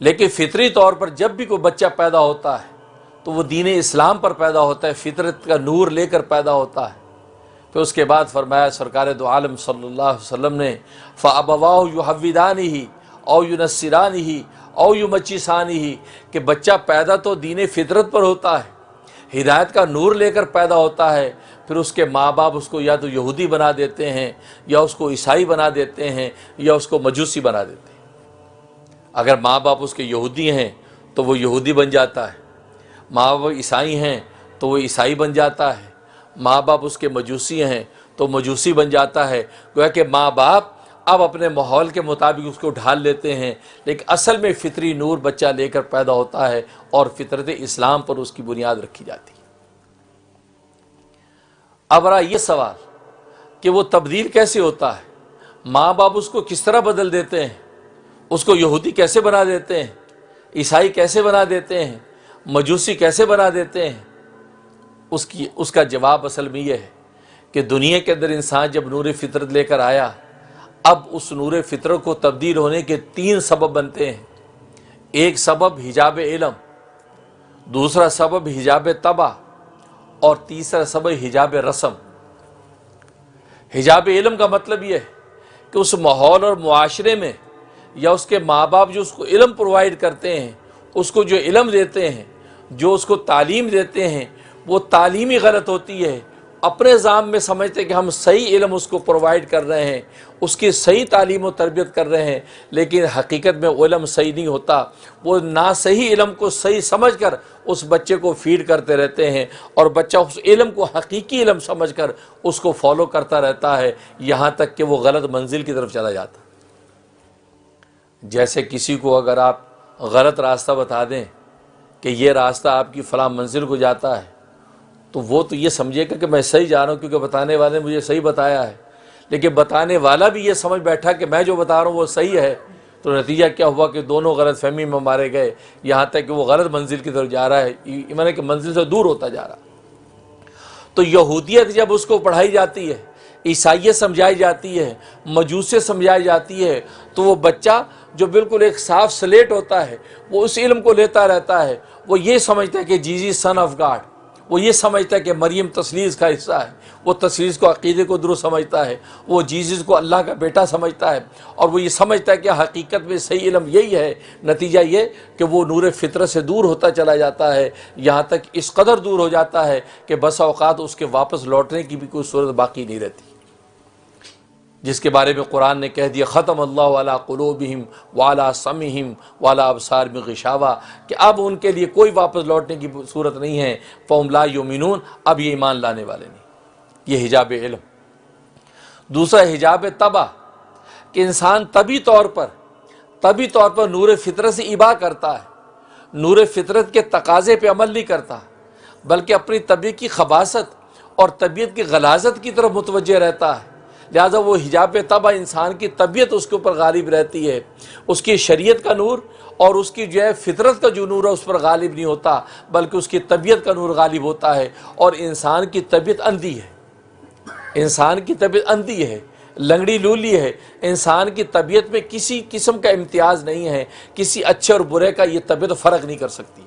لیکن فطری طور پر جب بھی کوئی بچہ پیدا ہوتا ہے تو وہ دین اسلام پر پیدا ہوتا ہے، فطرت کا نور لے کر پیدا ہوتا ہے۔ پھر اس کے بعد فرمایا سرکار دو عالم صلی اللہ علیہ وسلم نے فَأَبَوَاهُ يُحَوِّدَانِهِ أَوْ يُنَصِّرَانِهِ أَوْ يُمَجِّسَانِهِ کہ بچہ پیدا تو دین فطرت پر ہوتا ہے، ہدایت کا نور لے کر پیدا ہوتا ہے، پھر اس کے ماں باپ اس کو یا تو یہودی بنا دیتے ہیں، یا اس کو عیسائی بنا دیتے ہیں، یا اس کو مجوسی بنا دیتے ہیں۔ اگر ماں باپ اس کے یہودی ہیں تو وہ یہودی بن جاتا ہے، ماں باپ عیسائی ہیں تو وہ عیسائی بن جاتا ہے، ماں باپ اس کے مجوسی ہیں تو مجوسی بن جاتا ہے۔ گویا کہ ماں باپ اب اپنے ماحول کے مطابق اس کو ڈھال لیتے ہیں، لیکن اصل میں فطری نور بچہ لے کر پیدا ہوتا ہے اور فطرت اسلام پر اس کی بنیاد رکھی جاتی ہے۔ اب رہا یہ سوال کہ وہ تبدیل کیسے ہوتا ہے، ماں باپ اس کو کس طرح بدل دیتے ہیں، اس کو یہودی کیسے بنا دیتے ہیں، عیسائی کیسے بنا دیتے ہیں، مجوسی کیسے بنا دیتے ہیں؟ اس کا جواب اصل میں یہ ہے کہ دنیا کے اندر انسان جب نور فطرت لے کر آیا، اب اس نور فطرت کو تبدیل ہونے کے 3 سبب بنتے ہیں۔ ایک سبب حجاب علم، دوسرا سبب حجاب طبع، اور تیسرا سبب حجاب رسم۔ حجاب علم کا مطلب یہ ہے کہ اس ماحول اور معاشرے میں یا اس کے ماں باپ جو اس کو علم پرووائڈ کرتے ہیں، اس کو جو علم دیتے ہیں، جو اس کو تعلیم دیتے ہیں، وہ تعلیم ہی غلط ہوتی ہے۔ اپنے ذہن میں سمجھتے ہیں کہ ہم صحیح علم اس کو پرووائڈ کر رہے ہیں، اس کی صحیح تعلیم و تربیت کر رہے ہیں، لیکن حقیقت میں وہ علم صحیح نہیں ہوتا۔ وہ ناصحیح علم کو صحیح سمجھ کر اس بچے کو فیڈ کرتے رہتے ہیں، اور بچہ اس علم کو حقیقی علم سمجھ کر اس کو فالو کرتا رہتا ہے، یہاں تک کہ وہ غلط منزل کی طرف چلا جاتا ہے۔ جیسے کسی کو اگر آپ غلط راستہ بتا دیں کہ یہ راستہ آپ کی فلاں منزل کو جاتا ہے، تو وہ تو یہ سمجھے گا کہ میں صحیح جا رہا ہوں کیونکہ بتانے والے نے مجھے صحیح بتایا ہے، لیکن بتانے والا بھی یہ سمجھ بیٹھا کہ میں جو بتا رہا ہوں وہ صحیح ہے، تو نتیجہ کیا ہوا کہ دونوں غلط فہمی میں مارے گئے، یہاں تک کہ وہ غلط منزل کی طرف جا رہا ہے، ایمان کہ منزل سے دور ہوتا جا رہا۔ تو یہودیت جب اس کو پڑھائی جاتی ہے، عیسائیت سمجھائی جاتی ہے، مجوسیت سمجھائی جاتی ہے، تو وہ بچہ جو بالکل ایک صاف سلیٹ ہوتا ہے، وہ اس علم کو لیتا رہتا ہے۔ وہ یہ سمجھتا ہے کہ جیزس سن آف گاڈ، وہ یہ سمجھتا ہے کہ مریم تثلیث کا حصہ ہے، وہ تثلیث کو عقیدے کو درست سمجھتا ہے، وہ جیزس کو اللہ کا بیٹا سمجھتا ہے، اور وہ یہ سمجھتا ہے کہ حقیقت میں صحیح علم یہی ہے۔ نتیجہ یہ کہ وہ نور فطرت سے دور ہوتا چلا جاتا ہے، یہاں تک اس قدر دور ہو جاتا ہے کہ بس اوقات اس کے واپس لوٹنے کی بھی کوئی صورت باقی نہیں رہتی، جس کے بارے میں قرآن نے کہہ دیا ختم اللہ علی قلوبہم وعلی سمعہم وعلی ابصارہم غشاوہ، کہ اب ان کے لیے کوئی واپس لوٹنے کی صورت نہیں ہے، فہم لا یؤمنون، اب یہ ایمان لانے والے نہیں۔ یہ حجاب علم۔ دوسرا حجاب طبع، کہ انسان طبی طور پر نور فطرت سے ابا کرتا ہے، نور فطرت کے تقاضے پہ عمل نہیں کرتا، بلکہ اپنی طبیعت کی خباثت اور طبیعت کی غلاظت کی طرف متوجہ رہتا ہے، لہذا وہ حجاب طبع انسان کی طبیعت اس کے اوپر غالب رہتی ہے، اس کی شریعت کا نور اور اس کی جو ہے فطرت کا جو نور ہے اس پر غالب نہیں ہوتا، بلکہ اس کی طبیعت کا نور غالب ہوتا ہے، اور انسان کی طبیعت اندھی ہے، انسان کی طبیعت اندھی ہے، لنگڑی لولی ہے، انسان کی طبیعت میں کسی قسم کا امتیاز نہیں ہے، کسی اچھے اور برے کا یہ طبیعت فرق نہیں کر سکتی،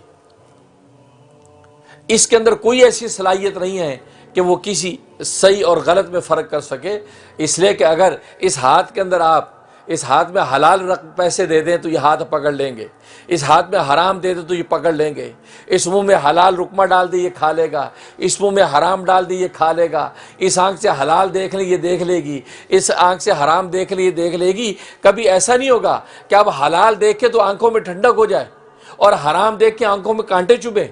اس کے اندر کوئی ایسی صلاحیت نہیں ہے کہ وہ کسی صحیح اور غلط میں فرق کر سکے، اس لیے کہ اگر اس ہاتھ کے اندر آپ اس ہاتھ میں حلال پیسے دے دیں تو یہ ہاتھ پکڑ لیں گے، اس ہاتھ میں حرام دے دیں تو یہ پکڑ لیں گے، اس منہ میں حلال رقمہ ڈال دیں یہ کھا لے گا، اس منہ میں حرام ڈال دیں یہ کھا لے گا، اس آنکھ سے حلال دیکھ لیں یہ دیکھ لے گی، اس آنکھ سے حرام دیکھ لیں یہ دیکھ لے گی۔ کبھی ایسا نہیں ہوگا کہ اب حلال دیکھے تو آنکھوں میں ٹھنڈک ہو جائے اور حرام دیکھ کے آنکھوں میں کانٹے چبھیں،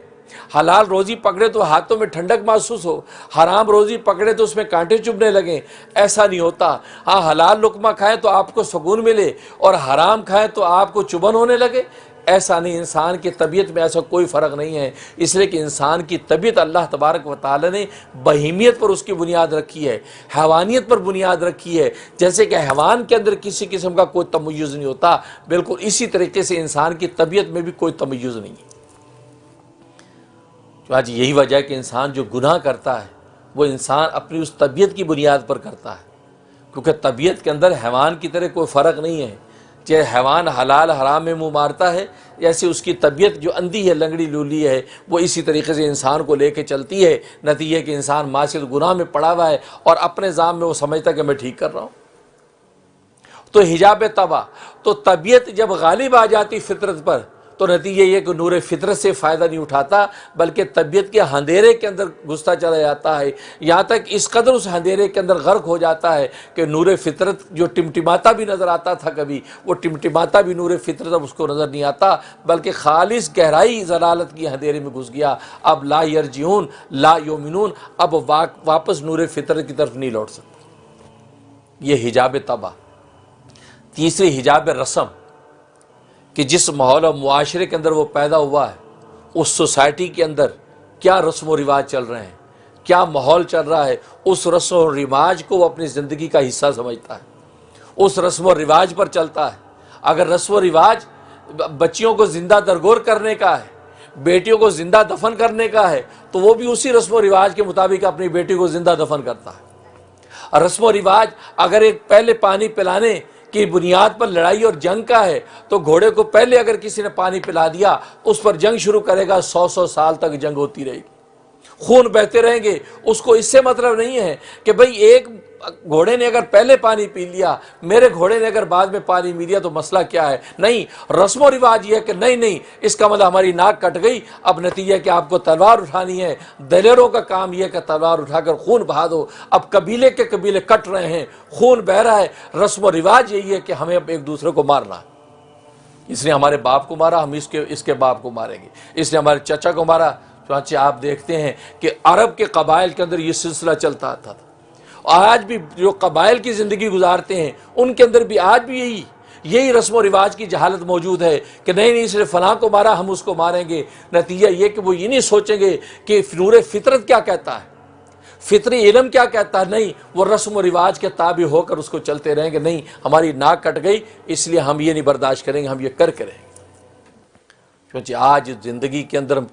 حلال روزی پکڑے تو ہاتھوں میں ٹھنڈک محسوس ہو، حرام روزی پکڑے تو اس میں کانٹے چبھنے لگیں، ایسا نہیں ہوتا۔ ہاں حلال لقمہ کھائیں تو آپ کو سکون ملے اور حرام کھائیں تو آپ کو چبھن ہونے لگے، ایسا نہیں، انسان کی طبیعت میں ایسا کوئی فرق نہیں ہے، اس لیے کہ انسان کی طبیعت اللہ تبارک و تعالی نے بہیمیت پر اس کی بنیاد رکھی ہے، حیوانیت پر بنیاد رکھی ہے، جیسے کہ حیوان کے اندر کسی قسم کا کوئی تمیز نہیں ہوتا، بالکل اسی طریقے سے انسان کی طبیعت میں بھی کوئی تمیز نہیں ہے۔ آج یہی وجہ ہے کہ انسان جو گناہ کرتا ہے وہ انسان اپنی اس طبیعت کی بنیاد پر کرتا ہے، کیونکہ طبیعت کے اندر حیوان کی طرح کوئی فرق نہیں ہے، چاہے حیوان حلال حرام میں منہ مارتا ہے، ایسے اس کی طبیعت جو اندھی ہے، لنگڑی لولی ہے، وہ اسی طریقے سے انسان کو لے کے چلتی ہے۔ نتیجہ کہ انسان معصیت گناہ میں پڑا ہوا ہے اور اپنے ذات میں وہ سمجھتا ہے کہ میں ٹھیک کر رہا ہوں۔ تو حجاب طبع، تو طبیعت جب غالب آ جاتی فطرت پر تو نتیجہ یہ کہ نور فطرت سے فائدہ نہیں اٹھاتا، بلکہ طبیعت کے اندھیرے کے اندر گھستا چلا جاتا ہے، یہاں تک اس قدر اس اندھیرے کے اندر غرق ہو جاتا ہے کہ نور فطرت جو ٹمٹماتا بھی نظر آتا تھا کبھی، وہ ٹمٹماتا بھی نور فطرت اب اس کو نظر نہیں آتا، بلکہ خالص گہرائی ضلالت کی اندھیرے میں گھس گیا۔ اب لا یرجعون لا یؤمنون، اب واپس نور فطرت کی طرف نہیں لوٹ سکتا۔ یہ حجاب طبع۔ تیسری حجاب رسم، کہ جس ماحول اور معاشرے کے اندر وہ پیدا ہوا ہے، اس سوسائٹی کے اندر کیا رسم و رواج چل رہے ہیں، کیا ماحول چل رہا ہے، اس رسم و رواج کو وہ اپنی زندگی کا حصہ سمجھتا ہے، اس رسم و رواج پر چلتا ہے۔ اگر رسم و رواج بچیوں کو زندہ درگور کرنے کا ہے، بیٹیوں کو زندہ دفن کرنے کا ہے، تو وہ بھی اسی رسم و رواج کے مطابق اپنی بیٹی کو زندہ دفن کرتا ہے۔ اور رسم و رواج اگر ایک پہلے پانی پلانے کی بنیاد پر لڑائی اور جنگ کا ہے، تو گھوڑے کو پہلے اگر کسی نے پانی پلا دیا، اس پر جنگ شروع کرے گا، 100 سال تک جنگ ہوتی رہے گی، خون بہتے رہیں گے۔ اس کو اس سے مطلب نہیں ہے کہ بھئی ایک گھوڑے نے اگر پہلے پانی پی لیا، میرے گھوڑے نے اگر بعد میں پانی پی لیا تو مسئلہ کیا ہے؟ نہیں، رسم و رواج یہ ہے کہ نہیں، اس کا مطلب ہماری ناک کٹ گئی، اب نتیجہ کہ آپ کو تلوار اٹھانی ہے۔ دلیروں کا کام یہ ہے کہ تلوار اٹھا کر خون بہا دو۔ اب قبیلے کے قبیلے کٹ رہے ہیں، خون بہہ رہا ہے، رسم و رواج یہی ہے کہ ہمیں اب ایک دوسرے کو مارنا ہے۔ اس نے ہمارے باپ کو مارا، ہم اس کے باپ کو ماریں گے، اس نے ہمارے چچا کو مارا۔ چنانچہ آپ دیکھتے ہیں کہ عرب کے قبائل کے اندر یہ سلسلہ چلتا آتا تھا۔ آج بھی جو قبائل کی زندگی گزارتے ہیں ان کے اندر بھی آج بھی یہی رسم و رواج کی جہالت موجود ہے کہ نہیں اس نے فلاں کو مارا، ہم اس کو ماریں گے۔ نتیجہ یہ کہ وہ یہ نہیں سوچیں گے کہ نور فطرت کیا کہتا ہے، فطری علم کیا کہتا ہے، نہیں، وہ رسم و رواج کے تابع ہو کر اس کو چلتے رہیں گے۔ نہیں، ہماری ناک کٹ گئی، اس لیے ہم یہ نہیں برداشت کریں گے، ہم یہ کر کے رہیں گے۔ کیونکہ آج زندگی کے اندر ہم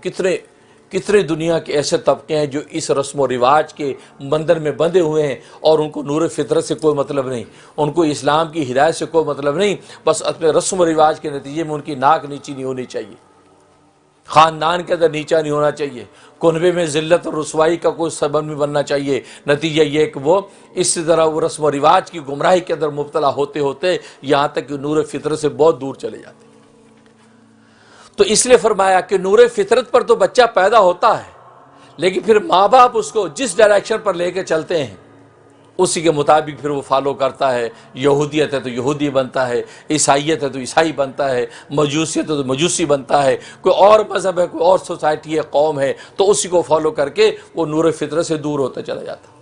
کتنے دنیا کے ایسے طبقے ہیں جو اس رسم و رواج کے بندھن میں بندھے ہوئے ہیں، اور ان کو نور فطرت سے کوئی مطلب نہیں، ان کو اسلام کی ہدایت سے کوئی مطلب نہیں، بس اپنے رسم و رواج کے نتیجے میں ان کی ناک نیچی نہیں ہونی چاہیے، خاندان کے اندر نیچا نہیں ہونا چاہیے، کنبے میں ذلت اور رسوائی کا کوئی سبب نہیں بننا چاہیے۔ نتیجہ یہ کہ وہ اس طرح وہ رسم و رواج کی گمراہی کے اندر مبتلا ہوتے ہوتے یہاں تک کہ نور فطرت سے بہت دور چلے جاتے ہیں۔ تو اس لیے فرمایا کہ نور فطرت پر تو بچہ پیدا ہوتا ہے، لیکن پھر ماں باپ اس کو جس ڈائریکشن پر لے کے چلتے ہیں اسی کے مطابق پھر وہ فالو کرتا ہے۔ یہودیت ہے تو یہودی بنتا ہے، عیسائیت ہے تو عیسائی بنتا ہے، مجوسیت ہے تو مجوسی بنتا ہے، کوئی اور مذہب ہے، کوئی اور سوسائٹی ہے، قوم ہے، تو اسی کو فالو کر کے وہ نور فطرت سے دور ہوتا چلا جاتا ہے۔